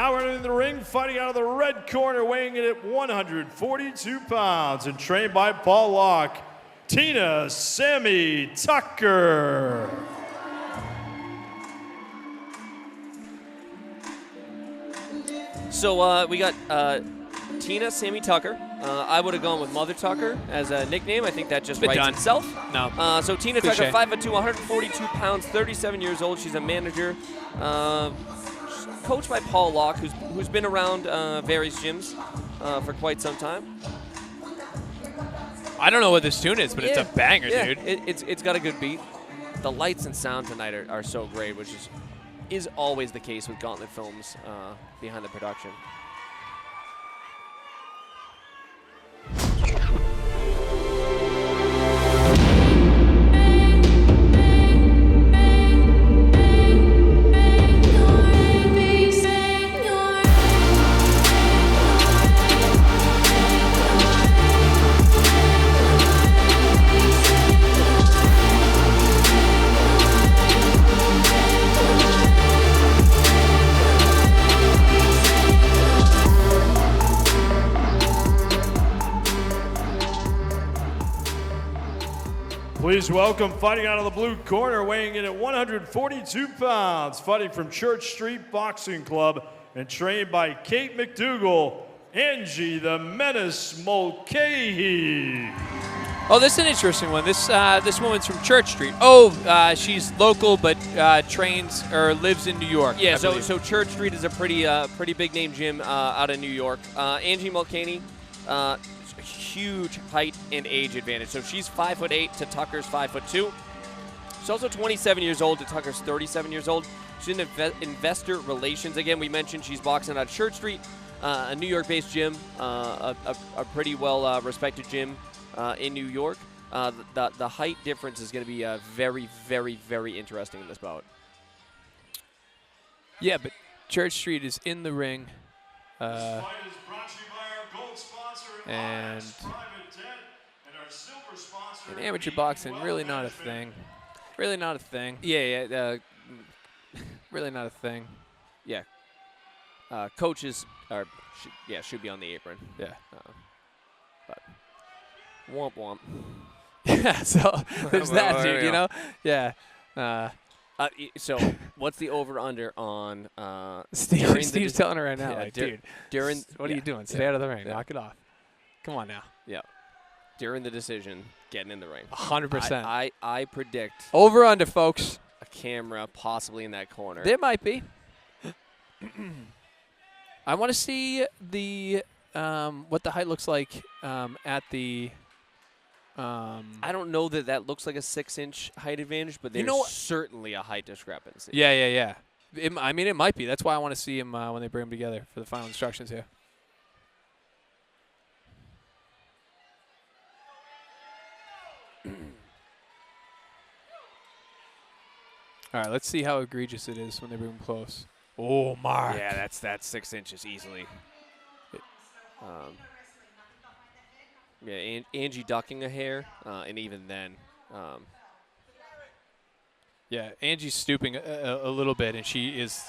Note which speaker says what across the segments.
Speaker 1: Now entering the ring, fighting out of the red corner, weighing in at 142 pounds and trained by Paul Locke, Tena Sammy Tucker.
Speaker 2: So we got Tena Sammy Tucker. I would have gone with Mother Tucker as a nickname. I think that just writes itself.
Speaker 3: No.
Speaker 2: So Tena Tucker, 5'2", 142 pounds, 37 years old. She's a manager. Coached by Paul Locke, who's been around various gyms for quite some time.
Speaker 3: I don't know what this tune is, but it's a banger, dude.
Speaker 2: It's got a good beat. The lights and sound tonight are so great, which is always the case with Gauntlet Films behind the production.
Speaker 1: Please welcome, fighting out of the blue corner, weighing in at 142 pounds, fighting from Church Street Boxing Club and trained by Kate McDougal, Angie the Menace Mulcahy.
Speaker 3: Oh, this is an interesting one. This woman's from Church Street. Oh, she's local but trains or lives in New York.
Speaker 2: Yeah, so Church Street is a pretty big name gym out of New York. Angie Mulcahy, huge height and age advantage. So she's 5'8" to Tucker's 5'2". She's also 27 years old to Tucker's 37 years old. She's in investor relations. Again, we mentioned she's boxing out of Church Street, a New York-based gym, a pretty well respected gym in New York. The height difference is going to be very, very, very interesting in this bout.
Speaker 3: Yeah, but Church Street is in the ring. And in amateur boxing, really not a thing. Really not a thing.
Speaker 2: Yeah.
Speaker 3: Really not a thing.
Speaker 2: Yeah. Coaches should be on the apron.
Speaker 3: Yeah.
Speaker 2: But womp womp.
Speaker 3: Yeah. So there's that, dude. You know. Yeah.
Speaker 2: So what's the over/under on
Speaker 3: Steve's telling her right now, like,
Speaker 2: dude.
Speaker 3: What are you doing? Stay out of the ring. Knock it off. Come on now.
Speaker 2: Yeah. During the decision, getting in the ring.
Speaker 3: 100%.
Speaker 2: I predict
Speaker 3: over/under, folks.
Speaker 2: A camera possibly in that corner.
Speaker 3: There might be. I want to see the what the height looks like at the.
Speaker 2: I don't know that looks like a 6-inch height advantage, but there's certainly a height discrepancy.
Speaker 3: Yeah. I mean, it might be. That's why I want to see him when they bring them together for the final instructions here. All right, let's see how egregious it is when they bring them close. Oh, Mark.
Speaker 2: Yeah, that's 6 inches easily. Yeah, Angie ducking a hair, and even then.
Speaker 3: Yeah, Angie's stooping a little bit, and she is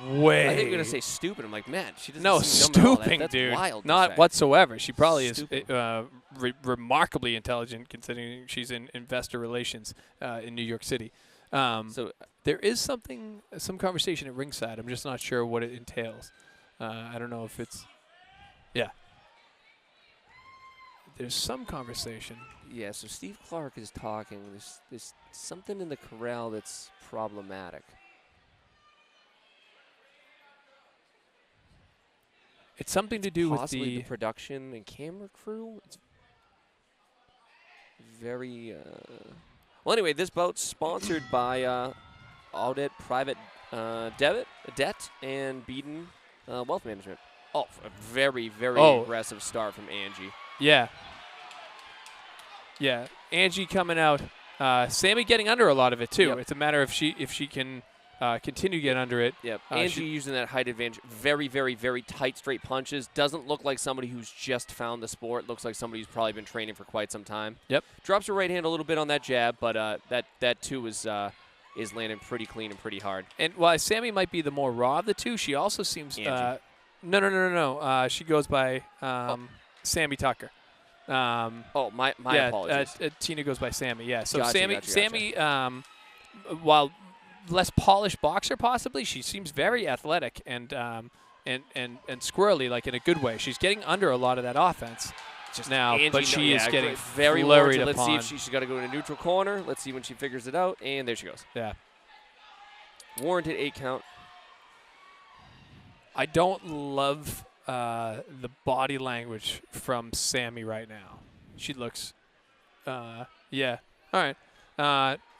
Speaker 3: way.
Speaker 2: I think you're going to say stupid. I'm like, man, she doesn't
Speaker 3: No,
Speaker 2: seem dumb at all.
Speaker 3: stooping,
Speaker 2: That's
Speaker 3: dude.
Speaker 2: Wild
Speaker 3: Not whatsoever. She probably is remarkably intelligent, considering she's in investor relations in New York City. So there is some conversation at ringside. I'm just not sure what it entails. I don't know if it's, There's some conversation.
Speaker 2: Yeah, so Steve Clark is talking. There's something in the corral that's problematic.
Speaker 3: It's something to do with
Speaker 2: possibly the production and camera crew. It's very well. Anyway, this bout's sponsored by Audit Private Debt and Beeden Wealth Management. Oh, a very, very aggressive start from Angie.
Speaker 3: Yeah, Angie coming out. Sammy getting under a lot of it too.
Speaker 2: Yep.
Speaker 3: It's a matter if she can continue to get under it.
Speaker 2: Yep. Angie using that height advantage. Very, very, very tight, straight punches. Doesn't look like somebody who's just found the sport. Looks like somebody who's probably been training for quite some time.
Speaker 3: Yep.
Speaker 2: Drops her right hand a little bit on that jab, but that too is is landing pretty clean and pretty hard.
Speaker 3: And while Sammy might be the more raw of the two, she also seems no. She goes by Sammy Tucker.
Speaker 2: My apologies.
Speaker 3: Tena goes by Sammy. Yeah. So
Speaker 2: Gotcha,
Speaker 3: Sammy, while less polished boxer possibly, she seems very athletic and squirrely, like in a good way. She's getting under a lot of that offense just now,
Speaker 2: Angie,
Speaker 3: but she is getting
Speaker 2: very
Speaker 3: flurried
Speaker 2: warranted.
Speaker 3: upon.
Speaker 2: Let's see if she's got to go to a neutral corner. Let's see when she figures it out, and there she goes.
Speaker 3: Yeah.
Speaker 2: Warranted 8 count.
Speaker 3: I don't love the body language from Sammy right now. She looks, yeah. All right.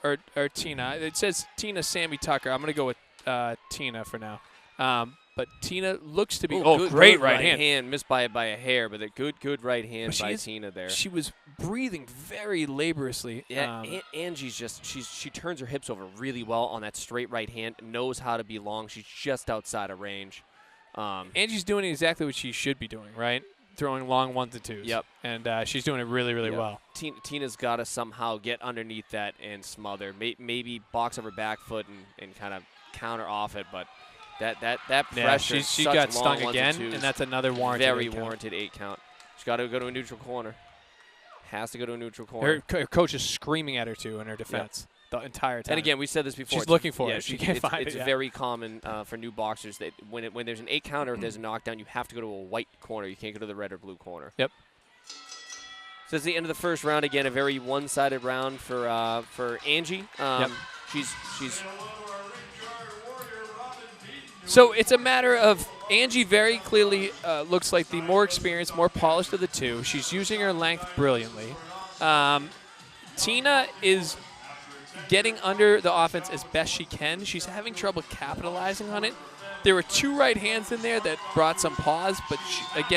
Speaker 3: Or Tena. It says Tena Sammy Tucker. I'm going to go with Tena for now. But Tena looks to be great right hand.
Speaker 2: Missed by a hair, but a good right hand by Tena there.
Speaker 3: She was breathing very laboriously.
Speaker 2: Yeah, Angie's just she turns her hips over really well on that straight right hand. Knows how to be long. She's just outside of range.
Speaker 3: Angie's doing exactly what she should be doing, right? Throwing long 1s and 2s.
Speaker 2: Yep.
Speaker 3: And she's doing it really well.
Speaker 2: Tina's got to somehow get underneath that and smother. Maybe box up her back foot and kind of counter off it, but that pressure.
Speaker 3: Yeah, she got stung again, and that's another warranted.
Speaker 2: Very warranted 8 count. She's got to go to a neutral corner. Has to go to a neutral corner.
Speaker 3: Her coach is screaming at her too in her defense the entire time.
Speaker 2: And again, we said this before.
Speaker 3: She's looking for it. She can't find it.
Speaker 2: It's very common for new boxers that when there's an 8 counter, if there's a knockdown, you have to go to a white corner. You can't go to the red or blue corner.
Speaker 3: Yep.
Speaker 2: So it's the end of the first round. Again, a very one-sided round for Angie. She's.
Speaker 3: So it's a matter of Angie very clearly looks like the more experienced, more polished of the two. She's using her length brilliantly. Tena is getting under the offense as best she can. She's having trouble capitalizing on it. There were 2 right hands in there that brought some pause, but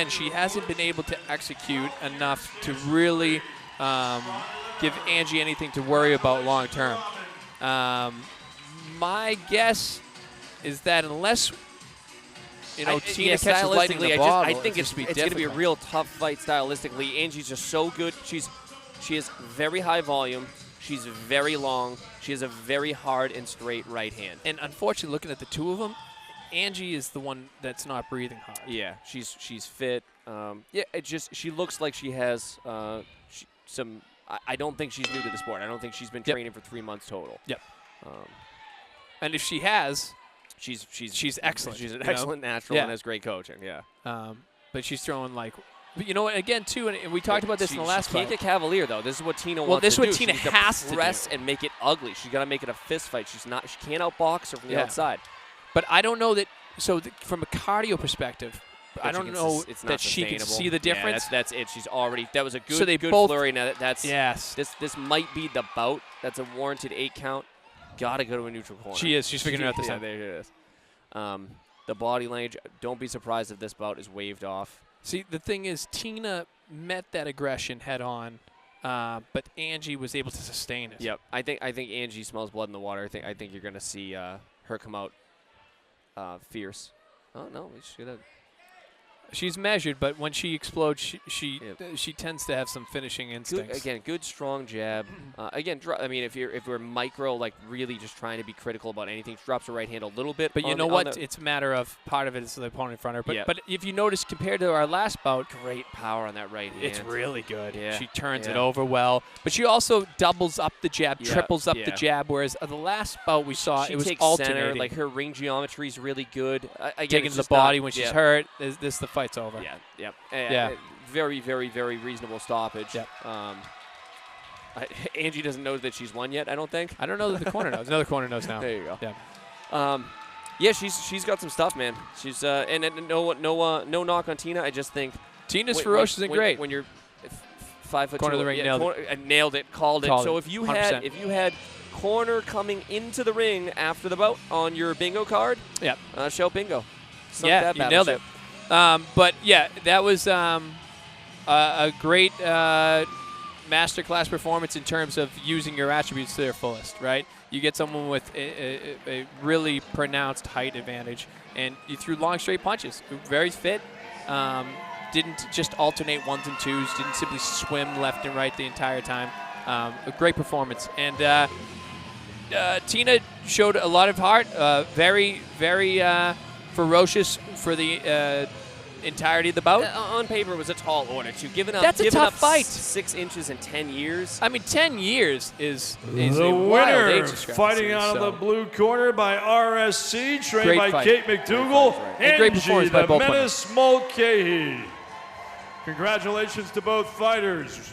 Speaker 3: she hasn't been able to execute enough to really give Angie anything to worry about long term. My guess is that unless Tena catches lightning in the bottle,
Speaker 2: I think it's going to be a real tough fight stylistically. Angie's just so good. She has very high volume. She's very long. She has a very hard and straight right hand.
Speaker 3: And unfortunately, looking at the two of them, Angie is the one that's not breathing hard.
Speaker 2: Yeah, she's fit. She looks like she has some. I don't think she's new to the sport. I don't think she's been training for 3 months total.
Speaker 3: Yep. And if she has,
Speaker 2: she's
Speaker 3: excellent.
Speaker 2: She's an excellent natural and has great coaching. Yeah.
Speaker 3: But she's throwing again too, and we talked about this in the last fight.
Speaker 2: She can't get cavalier though. This is what Tena wants to do.
Speaker 3: Well, this is what Tena has to
Speaker 2: press and make it ugly. She's got to make it a fist fight. She can't outbox her from the outside.
Speaker 3: But I don't know that. So from a cardio perspective, I don't know that she can see the difference.
Speaker 2: Yeah, that's it. She's already. That was a good.
Speaker 3: So they
Speaker 2: good
Speaker 3: both
Speaker 2: flurry. Now that's
Speaker 3: yes.
Speaker 2: This might be the bout. That's a warranted 8 count. Got to go to a neutral corner.
Speaker 3: She is. She's figuring it out this time.
Speaker 2: There it is. The body language. Don't be surprised if this bout is waved off.
Speaker 3: See, the thing is, Tena met that aggression head on, but Angie was able to sustain it.
Speaker 2: Yep. I think Angie smells blood in the water. I think you're going to see her come out fierce. Oh no, we should have.
Speaker 3: She's measured, but when she explodes, she tends to have some finishing instincts.
Speaker 2: Good strong jab. I mean, if we're micro, like really just trying to be critical about anything, she drops her right hand a little bit.
Speaker 3: But you know what? It's a matter of part of it is the opponent in front of her. But if you notice, compared to our last bout,
Speaker 2: great power on that right hand.
Speaker 3: It's really good.
Speaker 2: Yeah.
Speaker 3: She turns it over well, but she also doubles up the jab, triples up the jab. Whereas the last bout we saw, it was alternating.
Speaker 2: Center, like her ring geometry is really good.
Speaker 3: Taking to the body when she's hurt. This the fight's over.
Speaker 2: Yeah. Very, very, very reasonable stoppage.
Speaker 3: Yep.
Speaker 2: Angie doesn't know that she's won yet, I don't think.
Speaker 3: I don't know that the corner knows. Another corner knows now.
Speaker 2: There you go.
Speaker 3: Yeah.
Speaker 2: She's got some stuff, man. She's and no knock on Tena. I just think
Speaker 3: Tena's ferocious and great.
Speaker 2: When you're 5'2",
Speaker 3: corner of the ring,
Speaker 2: nailed it, called it. So if you had corner coming into the ring after the bout on your bingo card, show bingo.
Speaker 3: You nailed it. But yeah, that was a great masterclass performance in terms of using your attributes to their fullest, right? You get someone with a really pronounced height advantage, and you threw long straight punches. Very fit. Didn't just alternate 1s and 2s. Didn't simply swim left and right the entire time. A great performance. And Tena showed a lot of heart. Very, very ferocious for the entirety of the bout.
Speaker 2: On paper, it was a tall order. Giving up,
Speaker 3: That's a tough fight.
Speaker 2: 6 inches in 10 years.
Speaker 3: I mean, 10 years is
Speaker 1: the
Speaker 3: a wild age
Speaker 1: winner,
Speaker 3: discrepancy,
Speaker 1: fighting out of the blue corner by RSC, trained
Speaker 3: Great
Speaker 1: by
Speaker 3: fight.
Speaker 1: Kate McDougal,
Speaker 3: And great
Speaker 1: Angie
Speaker 3: performance by
Speaker 1: the
Speaker 3: both
Speaker 1: Menace Mulcahy. Congratulations to both fighters.